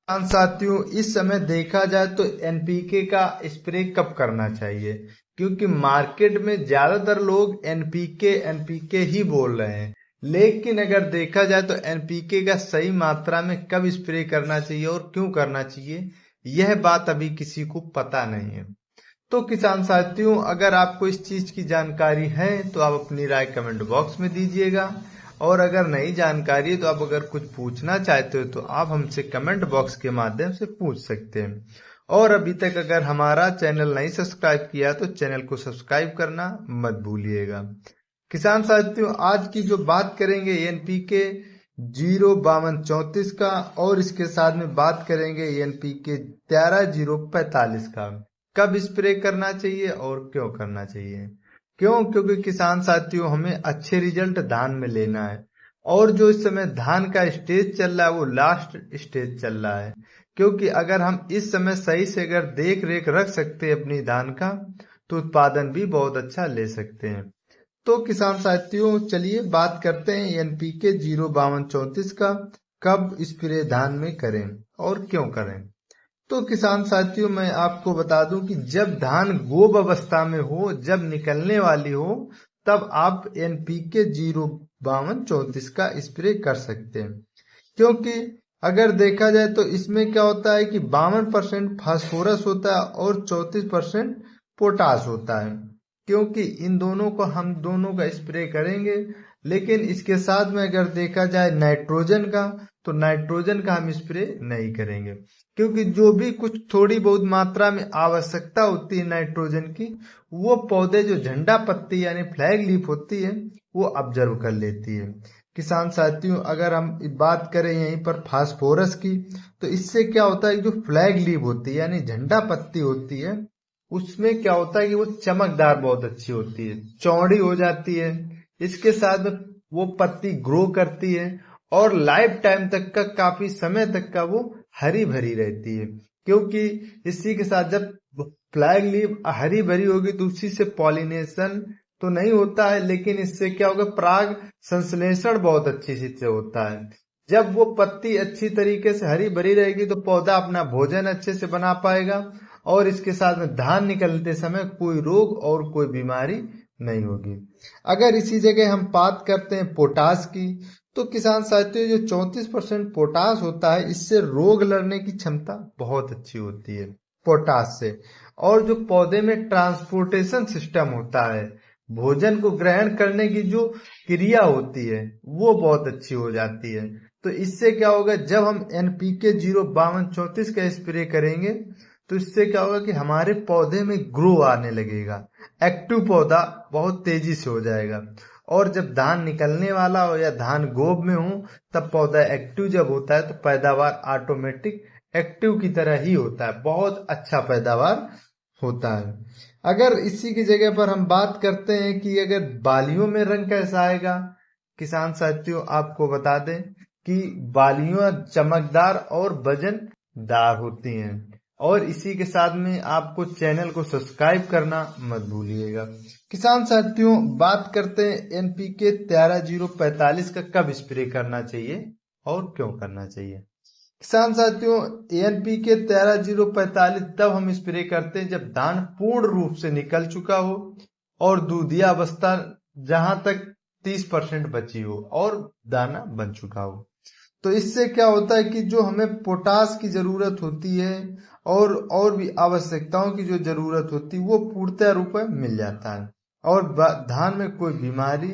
किसान साथियों, इस समय देखा जाए तो एनपीके का स्प्रे कब करना चाहिए, क्योंकि मार्केट में ज्यादातर लोग एनपीके एनपीके ही बोल रहे हैं। लेकिन अगर देखा जाए तो एनपीके का सही मात्रा में कब स्प्रे करना चाहिए और क्यों करना चाहिए, यह बात अभी किसी को पता नहीं है। तो किसान साथियों, अगर आपको इस चीज की जानकारी है तो आप अपनी राय कमेंट बॉक्स में दीजिएगा, और अगर नहीं जानकारी है तो आप अगर कुछ पूछना चाहते हो तो आप हमसे कमेंट बॉक्स के माध्यम से पूछ सकते हैं। और अभी तक अगर हमारा चैनल नहीं सब्सक्राइब किया तो चैनल को सब्सक्राइब करना मत भूलिएगा। किसान साथियों, आज की जो बात करेंगे एनपीके 05234 का, और इसके साथ में बात करेंगे एनपीके 13045 का। कब स्प्रे करना चाहिए और क्यों करना चाहिए। क्योंकि किसान साथियों, हमें अच्छे रिजल्ट धान में लेना है, और जो इस समय धान का स्टेज चल रहा है वो लास्ट स्टेज चल रहा है। क्योंकि अगर हम इस समय सही से अगर देख रेख रख सकते हैं अपनी धान का, तो उत्पादन भी बहुत अच्छा ले सकते हैं। तो किसान साथियों, चलिए बात करते हैं एनपीके 05234 का कब स्प्रे धान में करें और क्यों करें। तो किसान साथियों, मैं आपको बता दूं कि जब धान गोब अवस्था में हो, जब निकलने वाली हो, तब आप एनपीके 05234 का स्प्रे कर सकते हैं। क्योंकि अगर देखा जाए तो इसमें क्या होता है कि 52% फास्फोरस होता है और 34% पोटास होता है। क्योंकि इन दोनों को हम दोनों का स्प्रे करेंगे, लेकिन इसके साथ में अगर देखा जाए नाइट्रोजन का, तो नाइट्रोजन का हम स्प्रे नहीं करेंगे। क्योंकि जो भी कुछ थोड़ी बहुत मात्रा में आवश्यकता होती है नाइट्रोजन की, वो पौधे जो झंडा पत्ती यानी फ्लैग लीफ होती है वो ऑब्जर्व कर लेती है। किसान साथियों, अगर हम बात करें यहीं पर फास्फोरस की, तो इससे क्या होता है, जो फ्लैग लीफ होती है यानी झंडा पत्ती होती है, उसमें क्या होता है कि वो चमकदार बहुत अच्छी होती है, चौड़ी हो जाती है। इसके साथ में वो पत्ती ग्रो करती है, और लाइफ टाइम तक का, काफी समय तक का वो हरी भरी रहती है। क्योंकि इसी के साथ जब फ्लैग लीफ हरी भरी होगी तो उसी से पॉलिनेशन तो नहीं होता है, लेकिन इससे क्या होगा, पराग संश्लेषण बहुत अच्छी से होता है। जब वो पत्ती अच्छी तरीके से हरी भरी रहेगी तो पौधा अपना भोजन अच्छे से बना पाएगा, और इसके साथ में धान निकलते समय कोई रोग और कोई बीमारी नहीं होगी। अगर इसी जगह हम बात करते हैं पोटास की, तो किसान साथियों, जो 34% पोटास होता है, इससे रोग लड़ने की क्षमता बहुत अच्छी होती है पोटास से। और जो पौधे में ट्रांसपोर्टेशन सिस्टम होता है, भोजन को ग्रहण करने की जो क्रिया होती है, वो बहुत अच्छी हो जाती है। तो इससे क्या होगा, जब हम एनपीके 05234 का स्प्रे करेंगे, तो इससे क्या होगा कि हमारे पौधे में ग्रो आने लगेगा, एक्टिव पौधा बहुत तेजी से हो जाएगा। और जब धान निकलने वाला हो या धान गोब में हो, तब पौधा एक्टिव जब होता है तो पैदावार ऑटोमेटिक एक्टिव की तरह ही होता है, बहुत अच्छा पैदावार होता है। अगर इसी की जगह पर हम बात करते हैं कि अगर बालियों में रंग कैसा आएगा, किसान साथियों आपको बता दें कि बालियां चमकदार और वजनदार होती हैं। और इसी के साथ में आपको चैनल को सब्सक्राइब करना मत भूलिएगा। किसान साथियों, बात करते हैं एनपीके 13045 का कब स्प्रे करना चाहिए और क्यों करना चाहिए। किसान साथियों, एनपीके 13045 तब हम स्प्रे करते हैं जब धान पूर्ण रूप से निकल चुका हो, और दूधिया अवस्था जहां तक 30% बची हो और दाना बन चुका हो। तो इससे क्या होता है कि जो हमें पोटास की जरूरत होती है और भी आवश्यकताओं की जो जरूरत होती है, वो पूर्णतः रूप में मिल जाता है, और धान में कोई बीमारी,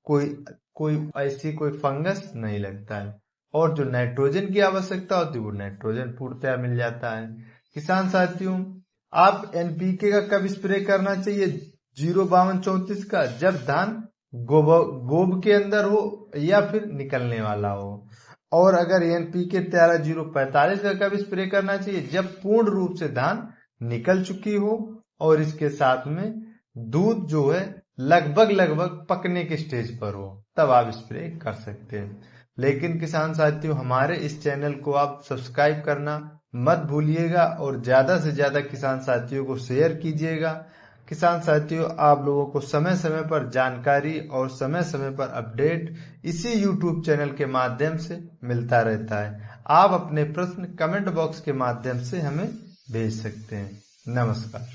कोई कोई ऐसी कोई फंगस नहीं लगता है, और जो नाइट्रोजन की आवश्यकता होती है वो नाइट्रोजन पूर्णतः मिल जाता है। किसान साथियों, आप एनपीके का कब स्प्रे करना चाहिए 05234 का, जब धान गोब के अंदर हो या फिर निकलने वाला हो। और अगर एनपीके 13045 का कब स्प्रे करना चाहिए, जब पूर्ण रूप से धान निकल चुकी हो और इसके साथ में दूध जो है लगभग लगभग पकने के स्टेज पर हो, तब आप स्प्रे कर सकते हैं। लेकिन किसान साथियों, हमारे इस चैनल को आप सब्सक्राइब करना मत भूलिएगा, और ज्यादा से ज्यादा किसान साथियों को शेयर कीजिएगा। किसान साथियों, आप लोगों को समय समय पर जानकारी और समय समय पर अपडेट इसी YouTube चैनल के माध्यम से मिलता रहता है। आप अपने प्रश्न कमेंट बॉक्स के माध्यम से हमें भेज सकते हैं। नमस्कार।